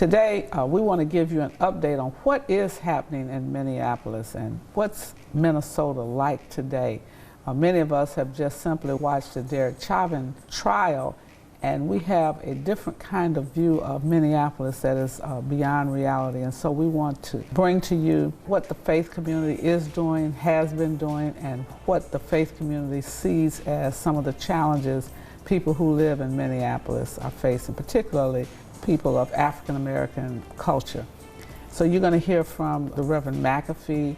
Today, we want to give you an update on what is happening in Minneapolis and what's Minnesota like today. Many of us have just simply watched the Derek Chauvin trial, and we have a different kind of view of Minneapolis that is beyond reality. And so we want to bring to you what the faith community is doing, has been doing, and what the faith community sees as some of the challenges people who live in Minneapolis are facing, particularly people of African American culture. So you're going to hear from the Reverend McAfee,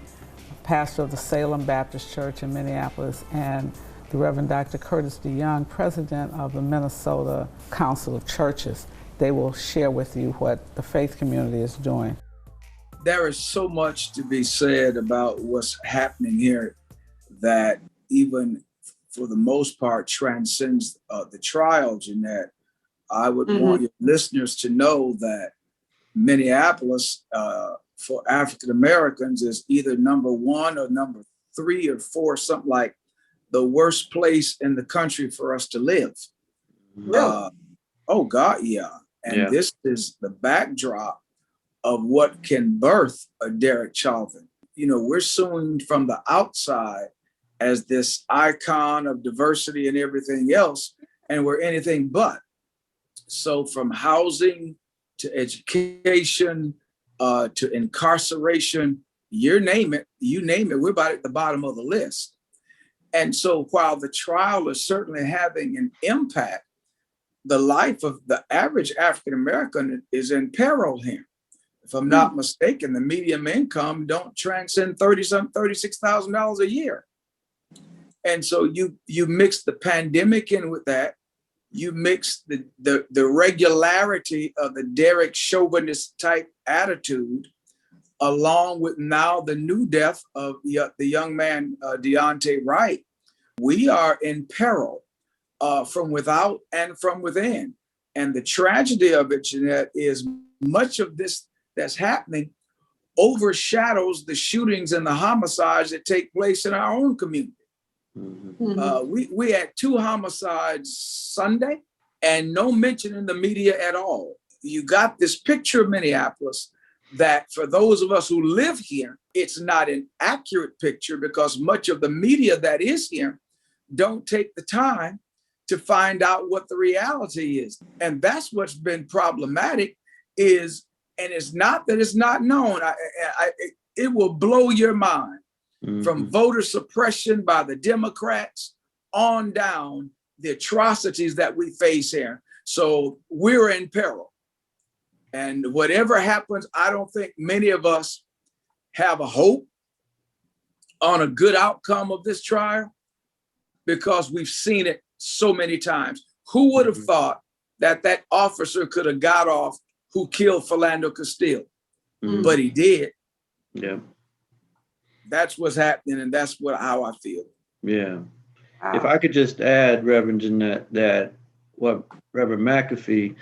pastor of the Salem Baptist Church in Minneapolis, and the Reverend Dr. Curtis DeYoung, president of the Minnesota Council of Churches. They will share with you what the faith community is doing. There is so much to be said about what's happening here that even for the most part transcends the trial, Janette. I would want your listeners to know that Minneapolis for African Americans is either number 1 or number 3 or 4, something like the worst place in the country for us to live. Really? Oh God, yeah. And this is the backdrop of what can birth a Derek Chauvin. You know, we're seen from the outside as this icon of diversity and everything else, and we're anything but. So from housing to education to incarceration, you name it, we're about at the bottom of the list. And so while the trial is certainly having an impact, the life of the average African American is in peril here. If I'm not mistaken, the median income don't transcend $36,000 a year. And so you mix the pandemic in with that. You mix the regularity of the Derek Chauvinist type attitude, along with now the new death of the young man, Deontay Wright. We are in peril from without and from within. And the tragedy of it, Janette, is much of this that's happening overshadows the shootings and the homicides that take place in our own community. We had 2 homicides Sunday and no mention in the media at all. You got this picture of Minneapolis that for those of us who live here, it's not an accurate picture because much of the media that is here don't take the time to find out what the reality is. And that's what's been problematic is, and it's not that it's not known, it will blow your mind. From voter suppression by the Democrats on down, the atrocities that we face here. So we're in peril. And whatever happens, I don't think many of us have a hope on a good outcome of this trial because we've seen it so many times. Who would have thought that that officer could have got off who killed Philando Castile? But he did. Yeah. That's what's happening, and that's how I feel. Yeah. If I could just add, Reverend Janette, that what Reverend McAfee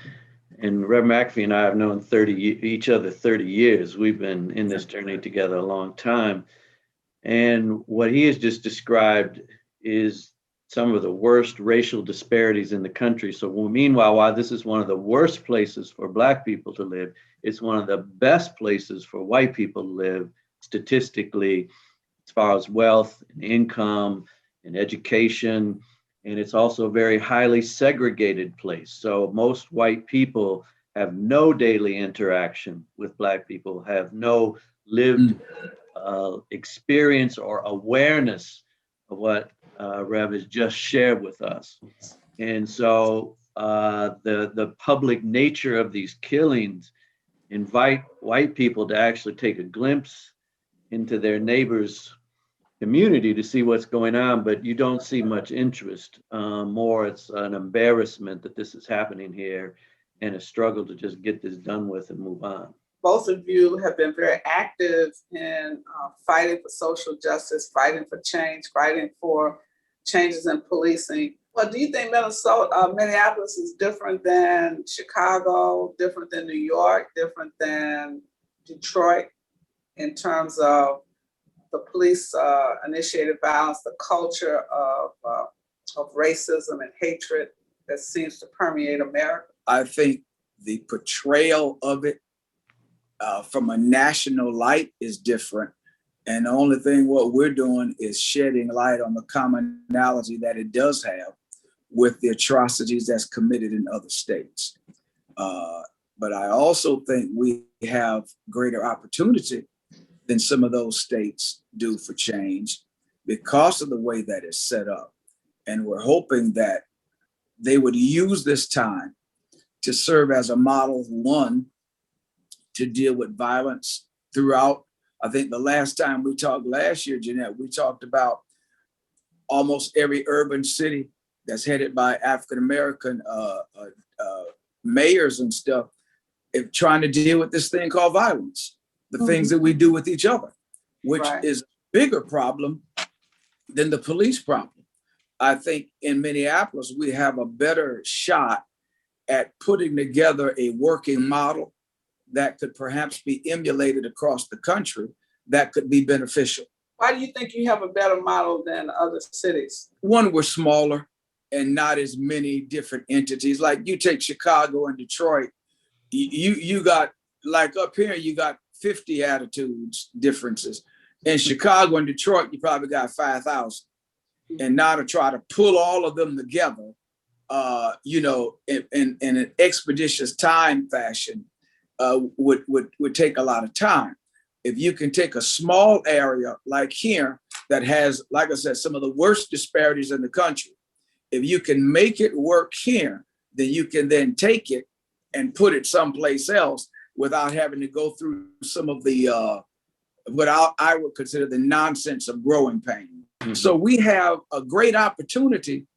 and I have known each other 30 years. We've been in this journey together a long time. And what he has just described is some of the worst racial disparities in the country. So meanwhile, while this is one of the worst places for Black people to live, it's one of the best places for white people to live statistically, as far as wealth and income and education. And it's also a very highly segregated place. So most white people have no daily interaction with Black people, have no lived experience or awareness of what Rev has just shared with us. And so the public nature of these killings invite white people to actually take a glimpse into their neighbor's community to see what's going on, but you don't see much interest. More, it's an embarrassment that this is happening here and a struggle to just get this done with and move on. Both of you have been very active in fighting for social justice, fighting for change, fighting for changes in policing. Well, do you think Minneapolis is different than Chicago, different than New York, different than Detroit in terms of the police initiated violence, the culture of racism and hatred that seems to permeate America? I think the portrayal of it from a national light is different. And the only thing what we're doing is shedding light on the commonality that it does have with the atrocities that's committed in other states. But I also think we have greater opportunity than some of those states do for change because of the way that it's set up. And we're hoping that they would use this time to serve as a model, one, to deal with violence throughout. I think the last time we talked last year, Janette, we talked about almost every urban city that's headed by African-American mayors and stuff, trying to deal with this thing called violence, the things that we do with each other, which is a bigger problem than the police problem. I think in Minneapolis, we have a better shot at putting together a working model that could perhaps be emulated across the country that could be beneficial. Why do you think you have a better model than other cities? One, we're smaller and not as many different entities. Like you take Chicago and Detroit, you got, like up here, you got 50 attitudes differences. In Chicago and Detroit, you probably got 5,000. And now to try to pull all of them together, in an expeditious time fashion would take a lot of time. If you can take a small area like here that has, like I said, some of the worst disparities in the country, if you can make it work here, then you can then take it and put it someplace else without having to go through some of the what I would consider the nonsense of growing pain. Mm-hmm. So we have a great opportunity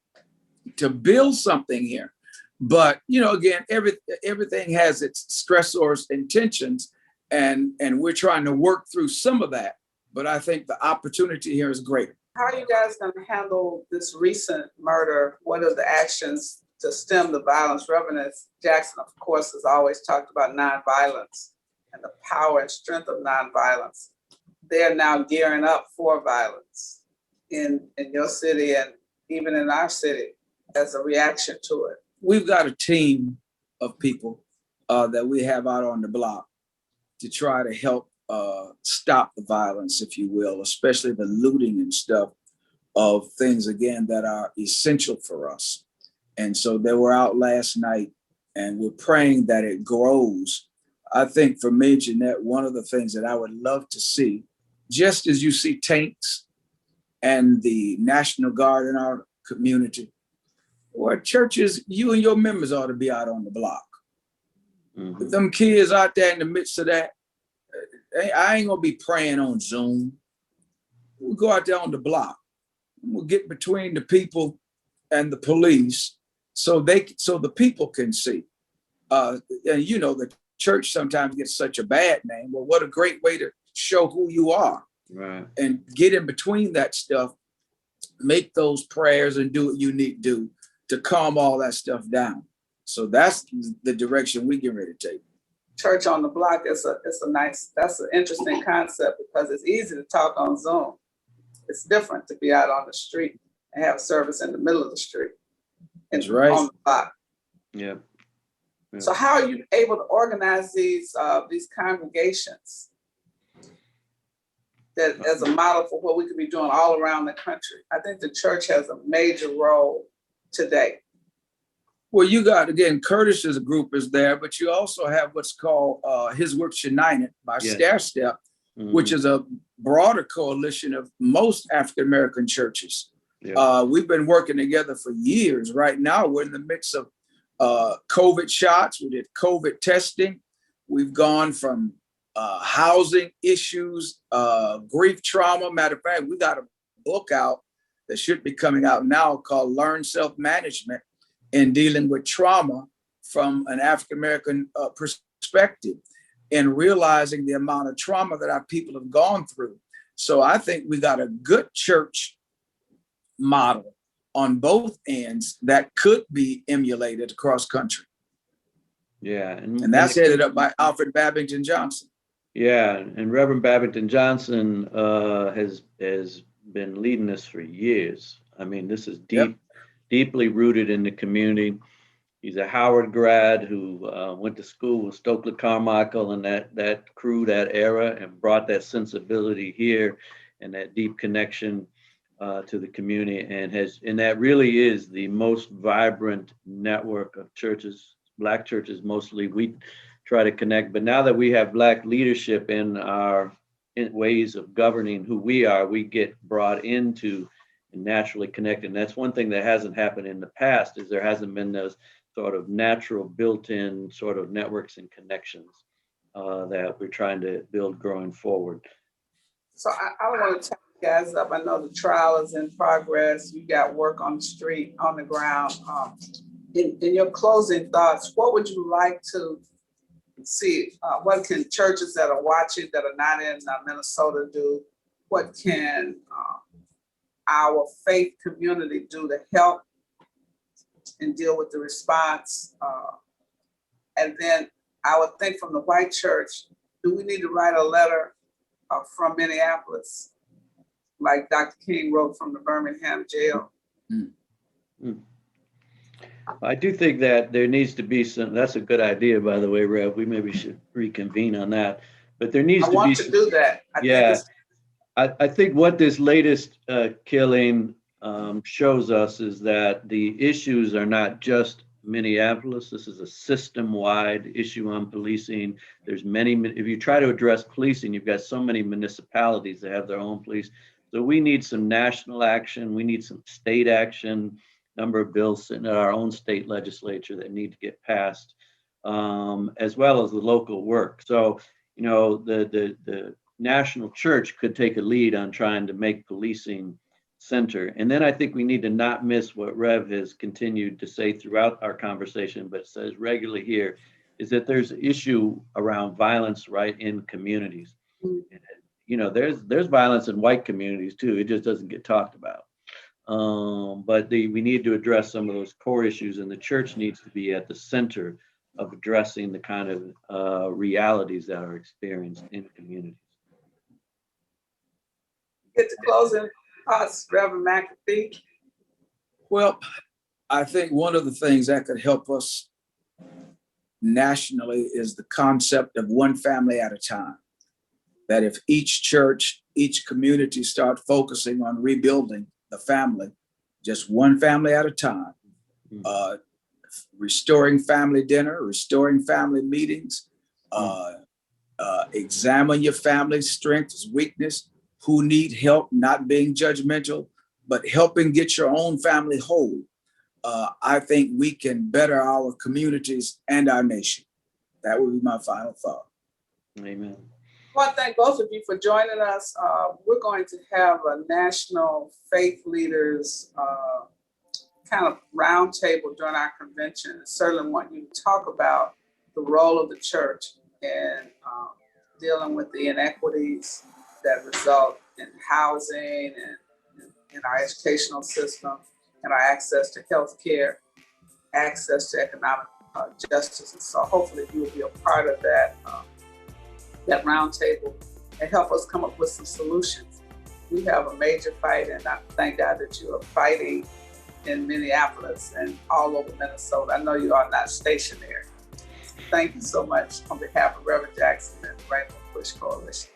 to build something here. But, again, everything has its stressors and tensions, and we're trying to work through some of that. But I think the opportunity here is greater. How are you guys going to handle this recent murder? What are the actions to stem the violence? Reverend Jackson, of course, has always talked about nonviolence and the power and strength of nonviolence. They're now gearing up for violence in your city and even in our city as a reaction to it. We've got a team of people that we have out on the block to try to help stop the violence, if you will, especially the looting and stuff of things, again, that are essential for us. And so they were out last night, and we're praying that it grows. I think for me, Janette, one of the things that I would love to see, just as you see tanks and the National Guard in our community, or churches, you and your members ought to be out on the block. Mm-hmm. With them kids out there in the midst of that, I ain't gonna be praying on Zoom. We'll go out there on the block. We'll get between the people and the police so the people can see. And the church sometimes gets such a bad name. Well, what a great way to show who you are. Right. And get in between that stuff, make those prayers and do what you need to do to calm all that stuff down. So that's the direction we get ready to take. Church on the block that's an interesting concept because it's easy to talk on Zoom. It's different to be out on the street and have service in the middle of the street. That's right. On the block. Yeah. So how are you able to organize these congregations that as a model for what we could be doing all around the country? I think the church has a major role today. Well, you got, again, Curtis's group is there, but you also have what's called His Works United by Stair Step, which is a broader coalition of most African-American churches. Yeah. We've been working together for years. Right now, we're in the midst of COVID shots. We did COVID testing. We've gone from housing issues, grief trauma. Matter of fact, we got a book out that should be coming out now called Learn Self-Management in Dealing with Trauma from an African-American perspective and realizing the amount of trauma that our people have gone through. So I think we got a good church model on both ends that could be emulated across country. Yeah. And that's headed up by Alfred Babington Johnson. Yeah, and Reverend Babington Johnson has been leading this for years. I mean, this is deeply rooted in the community. He's a Howard grad who went to school with Stokely Carmichael and that crew, that era, and brought that sensibility here and that deep connection to the community, and that really is the most vibrant network of churches, Black churches mostly. We try to connect, but now that we have Black leadership in our ways of governing who we are, we get brought into and naturally connected. And that's one thing that hasn't happened in the past, is there hasn't been those sort of natural built-in sort of networks and connections that we're trying to build growing forward. So I don't want to tie you guys up. I know the trial is in progress. You got work on the street, on the ground. In your closing thoughts, what would you like to see? What can churches that are watching that are not in Minnesota do? What can our faith community do to help and deal with the response? And then I would think from the white church, do we need to write a letter from Minneapolis, like Dr. King wrote from the Birmingham jail? I do think that there needs to be some, that's a good idea, by the way, Rev. We maybe should reconvene on that. But there needs to be. I want to do that. I think what this latest killing shows us is that the issues are not just Minneapolis. This is a system-wide issue on policing. There's many, if you try to address policing, you've got so many municipalities that have their own police. So we need some national action. We need some state action, number of bills sitting at our own state legislature that need to get passed, as well as the local work. So, you know, the national church could take a lead on trying to make policing center. And then I think we need to not miss what Rev has continued to say throughout our conversation, but says regularly here, is that there's an issue around violence right in communities. You know, there's violence in white communities too. It just doesn't get talked about. But we need to address some of those core issues, and the church needs to be at the center of addressing the kind of realities that are experienced in communities. Get to closing thoughts, Reverend McAfee. Well, I think one of the things that could help us nationally is the concept of one family at a time. That if each church, each community start focusing on rebuilding the family, just one family at a time, restoring family dinner, restoring family meetings, examine your family's strengths, weakness, who need help, not being judgmental, but helping get your own family whole. I think we can better our communities and our nation. That would be my final thought. Amen. I want to thank both of you for joining us. We're going to have a national faith leaders kind of roundtable during our convention. I certainly want you to talk about the role of the church in dealing with the inequities that result in housing and in our educational system and our access to health care, access to economic justice. And so hopefully you will be a part of that roundtable and help us come up with some solutions. We have a major fight, and I thank God that you are fighting in Minneapolis and all over Minnesota. I know you are not stationary. Thank you so much on behalf of Reverend Jackson and the Rainbow Push Coalition.